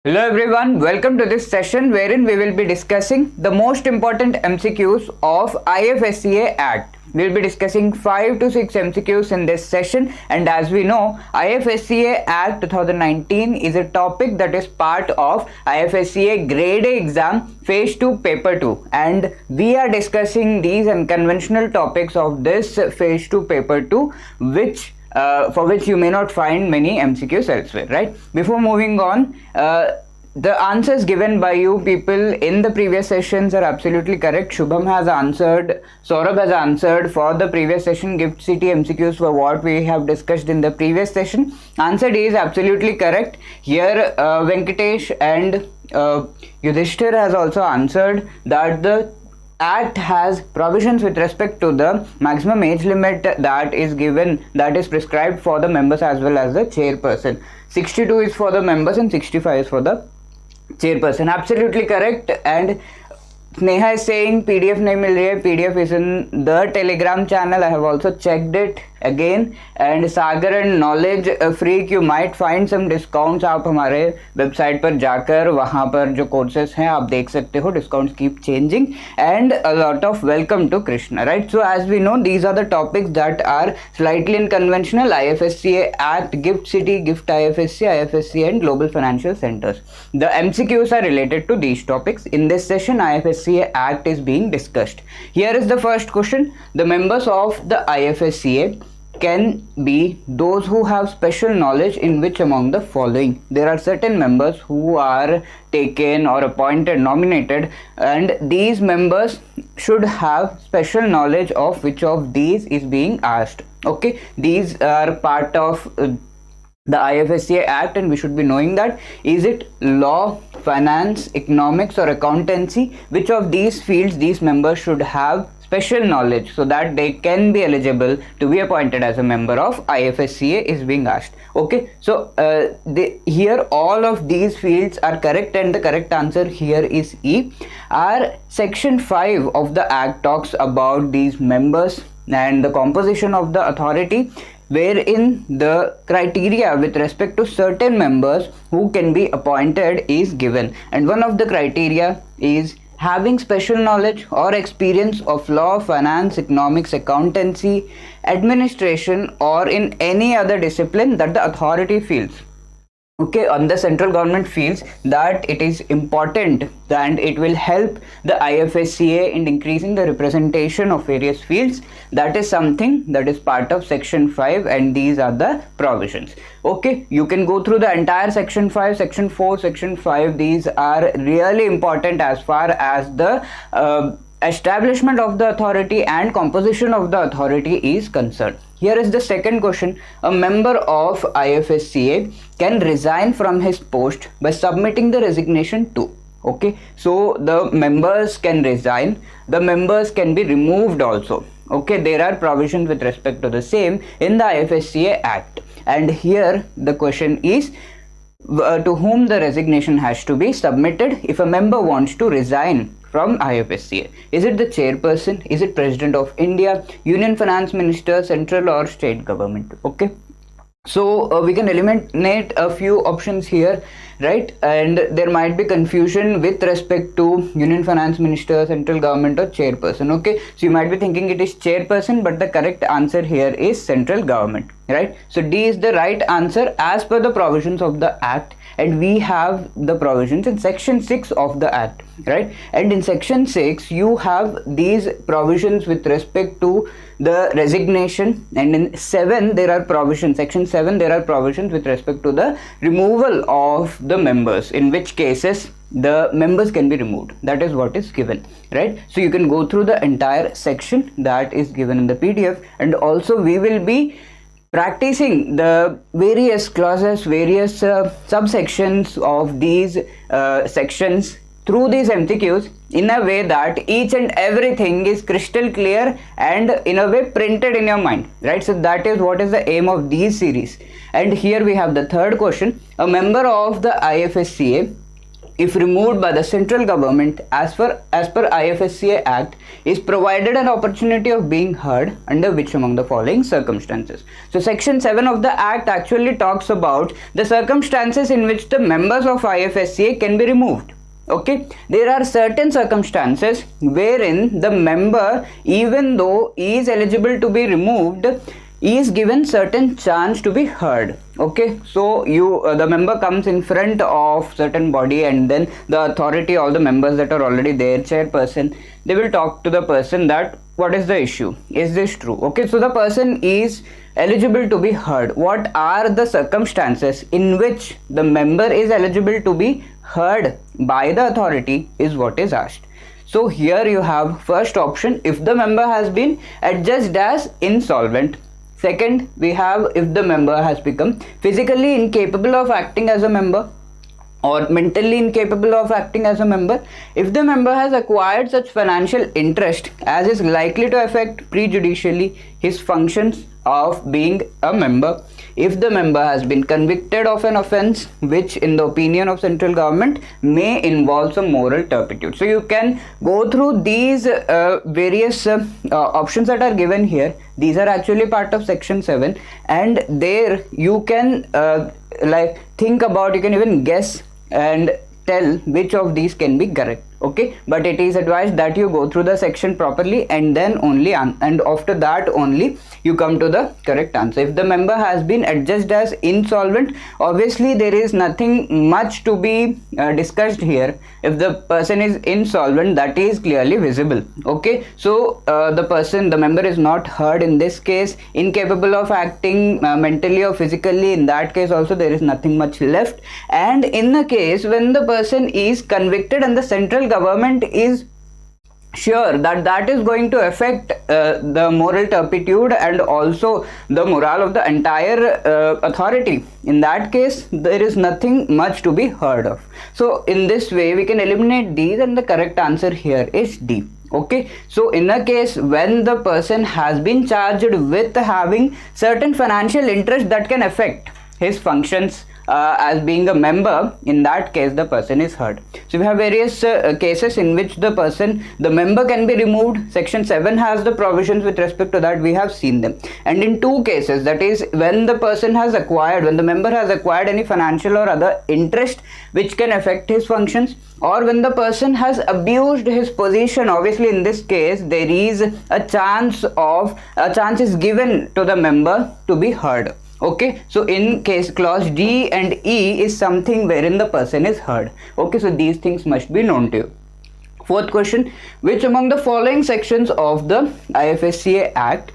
Hello everyone, welcome to this session wherein we will be discussing the most important MCQs of IFSCA Act. We will be discussing 5 to 6 MCQs in this session, and as we know, IFSCA Act 2019 is a topic that is part of IFSCA Grade A exam Phase 2 Paper 2, and we are discussing these unconventional topics of this Phase 2 Paper 2 for which you may not find many MCQs elsewhere, right? Before moving on, the answers given by you people in the previous sessions are absolutely correct. Shubham has answered, Saurabh has answered for the previous session. Gift City MCQs for what we have discussed in the previous session. Answer D is absolutely correct. Here Venkatesh and Yudhishthir has also answered that the Act has provisions with respect to the maximum age limit that is given, that is prescribed for the members as well as the chairperson. 62 is for the members and 65 is for the chairperson. Absolutely correct. And Sneha is saying PDF nahi mil rahi hai. PDF is in the Telegram channel. I have also checked it again. And Sagar and Knowledge Freak, you might find some discounts. आप हमारे website पर जाकर वहाँ पर जो courses हैं आप देख सकते हो. Discounts keep changing. And a lot of welcome to Krishna, right? So as we know, these are the topics that are slightly unconventional. IFSCA Act, Gift City, Gift IFSC, IFSC and Global Financial Centers. The MCQs are related to these topics. In this session, IFSCA Act is being discussed. Here is the first question. The members of the IFSCA can be those who have special knowledge in which among the following? There are certain members who are taken or appointed, nominated, and these members should have special knowledge of which of these is being asked. Okay, these are part of the IFSCA Act, and we should be knowing that. Is it law, finance, economics or accountancy? Which of these fields these members should have special knowledge so that they can be eligible to be appointed as a member of IFSCA is being asked. Okay, so here all of these fields are correct, and the correct answer here is E. Our section 5 of the Act talks about these members and the composition of the authority, wherein the criteria with respect to certain members who can be appointed is given, and one of the criteria is having special knowledge or experience of law, finance, economics, accountancy, administration or in any other discipline that the authority feels. Okay, on the central government feels that it is important and it will help the IFSCA in increasing the representation of various fields. That is something that is part of section 5, and these are the provisions. Okay, you can go through the entire section 5, section 4, section 5. These are really important as far as the establishment of the authority and composition of the authority is concerned. Here is the second question. A member of IFSCA can resign from his post by submitting the resignation to. Okay, so the members can resign, the members can be removed also. Okay, there are provisions with respect to the same in the IFSCA Act, and here the question is to whom the resignation has to be submitted if a member wants to resign from IFSCA. Is it the chairperson? Is it President of India, Union Finance Minister, central or state government? Okay, so we can eliminate a few options here, right? And there might be confusion with respect to Union Finance Minister, central government or chairperson. Okay, so you might be thinking it is chairperson, but the correct answer here is central government, right? So D is the right answer as per the provisions of the Act, and we have the provisions in section 6 of the Act, right? And in section 6 you have these provisions with respect to the resignation, and in 7 there are provisions, section 7 there are provisions with respect to the removal of the members, in which cases the members can be removed. That is what is given, right? So you can go through the entire section that is given in the PDF, and also we will be practicing the various clauses, various subsections of these sections through these MCQs in a way that each and everything is crystal clear and in a way printed in your mind, right? So that is what is the aim of these series. And here we have the third question. A member of the IFSCA if removed by the central government as per IFSCA Act, is provided an opportunity of being heard under which among the following circumstances. So section 7 of the Act actually talks about the circumstances in which the members of IFSCA can be removed. Okay, there are certain circumstances wherein the member, even though he is eligible to be removed, he is given certain chance to be heard. Okay, so the member comes in front of certain body, and then the authority, all the members that are already there, chairperson, they will talk to the person that what is the issue, is this true. Okay, so the person is eligible to be heard. What are the circumstances in which the member is eligible to be heard by the authority is what is asked. So here you have first option, if the member has been adjudged as insolvent. Second, we have if the member has become physically incapable of acting as a member or mentally incapable of acting as a member, if the member has acquired such financial interest as is likely to affect prejudicially his functions of being a member, if the member has been convicted of an offence which in the opinion of central government may involve some moral turpitude. So you can go through these various options that are given here. These are actually part of section 7, and there you can think about, you can even guess and tell which of these can be correct. Okay, but it is advised that you go through the section properly and then only and after that only you come to the correct answer. If the member has been adjudged as insolvent, obviously there is nothing much to be discussed here. If the person is insolvent, that is clearly visible. Okay, so the member is not heard in this case. Incapable of acting mentally or physically, in that case also there is nothing much left. And in the case when the person is convicted and the central government is sure that that is going to affect the moral turpitude and also the morale of the entire authority, in that case there is nothing much to be heard of. So in this way we can eliminate these, and the correct answer here is D. Okay, so in a case when the person has been charged with having certain financial interest that can affect his functions as being a member, in that case the person is heard. So we have various cases in which the member can be removed. Section 7 has the provisions with respect to that, we have seen them. And in two cases, that is when the member has acquired any financial or other interest which can affect his functions, or when the person has abused his position. Obviously in this case there is a chance is given to the member to be heard. Okay, so in case clause D and E is something wherein the person is heard. Okay, so these things must be known to you. Fourth question, which among the following sections of the IFSCA Act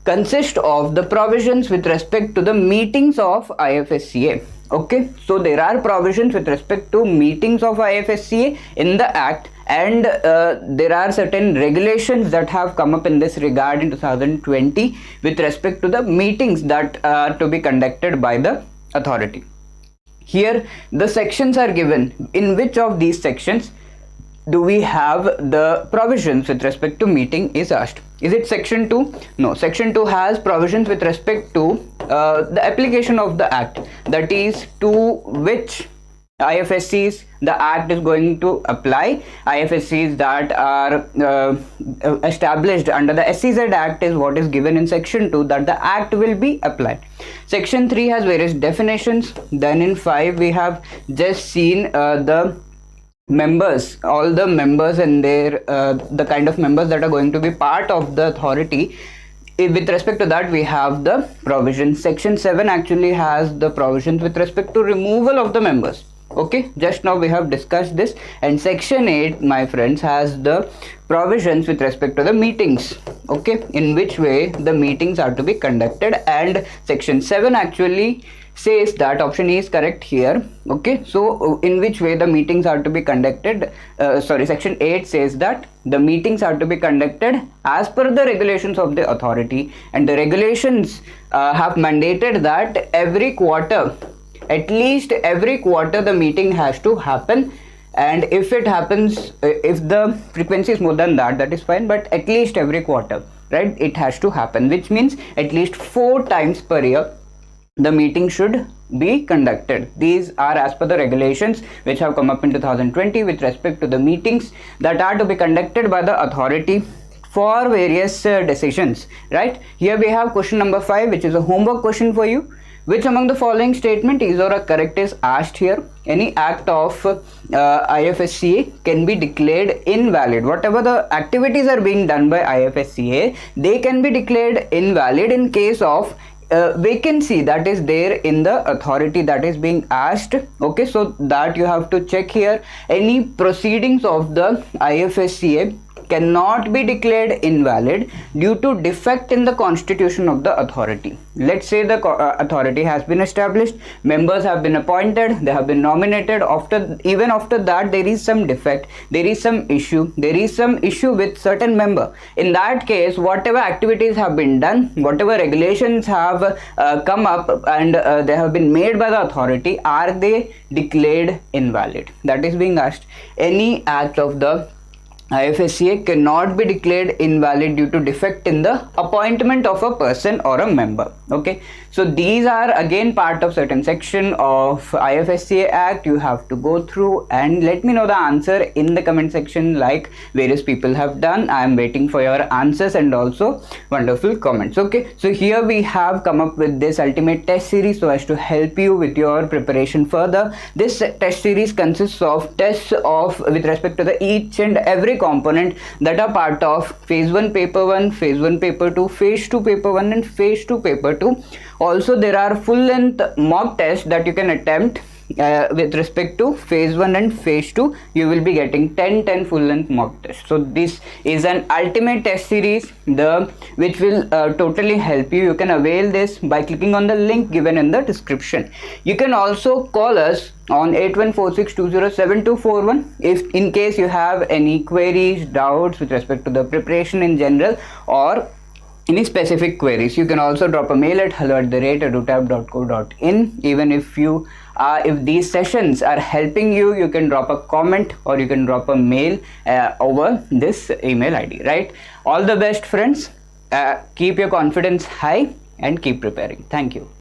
consist of the provisions with respect to the meetings of IFSCA? Okay, so there are provisions with respect to meetings of IFSCA in the Act, and there are certain regulations that have come up in this regard in 2020 with respect to the meetings that are to be conducted by the authority. Here the sections are given. In which of these sections do we have the provisions with respect to meeting is asked. Is it section 2? No, section 2 has provisions with respect to the application of the Act, that is to which IFSCs the Act is going to apply. IFSCs that are established under the SEZ Act is what is given in section 2, that the Act will be applied. Section 3 has various definitions. Then in 5 we have just seen the members, all the members and their the kind of members that are going to be part of the authority. With respect to that we have the provisions. Section 7 actually has the provisions with respect to removal of the members. Okay, just now we have discussed this. And section 8, my friends, has the provisions with respect to the meetings. Okay, in which way the meetings are to be conducted, and section 7 actually says that option E is correct here. Okay, so in which way the meetings are to be conducted, section 8 says that the meetings are to be conducted as per the regulations of the authority, and the regulations have mandated that every quarter, at least every quarter, the meeting has to happen. And if it happens, if the frequency is more than that, that is fine, but at least every quarter, right, it has to happen, which means at least 4 times per year the meeting should be conducted. These are as per the regulations which have come up in 2020 with respect to the meetings that are to be conducted by the authority for various decisions, right? Here we have question number 5, which is a homework question for you. Which among the following statement is or a correct is asked here? Any act of IFSCA can be declared invalid. Whatever the activities are being done by IFSCA, they can be declared invalid in case of vacancy that is there in the authority that is being asked. Okay, so that you have to check here. Any proceedings of the IFSCA cannot be declared invalid due to defect in the constitution of the authority. Let's say the authority has been established, members have been appointed, they have been nominated. Even after that, there is some defect, there is some issue with certain member. In that case, whatever activities have been done, whatever regulations have come up and they have been made by the authority, are they declared invalid? That is being asked. Any act of the IFSCA cannot be declared invalid due to defect in the appointment of a person or a member. Okay, so these are again part of certain section of IFSCA Act. You have to go through and let me know the answer in the comment section like various people have done. I am waiting for your answers and also wonderful comments. Okay, so here we have come up with this ultimate test series so as to help you with your preparation further. This test series consists of tests of with respect to the each and every component that are part of phase 1 paper 1, phase 1 paper 2, phase 2 paper 1 and phase 2 paper 2. Also there are full length mock tests that you can attempt with respect to phase 1 and phase 2. You will be getting 10 full length mock tests. So this is an ultimate test series which will totally help you. You can avail this by clicking on the link given in the description. You can also call us on 8146207241 if in case you have any queries, doubts with respect to the preparation in general or any specific queries. You can also drop a mail at hello@edutab.co.in. Even if these sessions are helping you, you can drop a comment or you can drop a mail over this email ID, right? All the best, friends. Keep your confidence high and keep preparing. Thank you.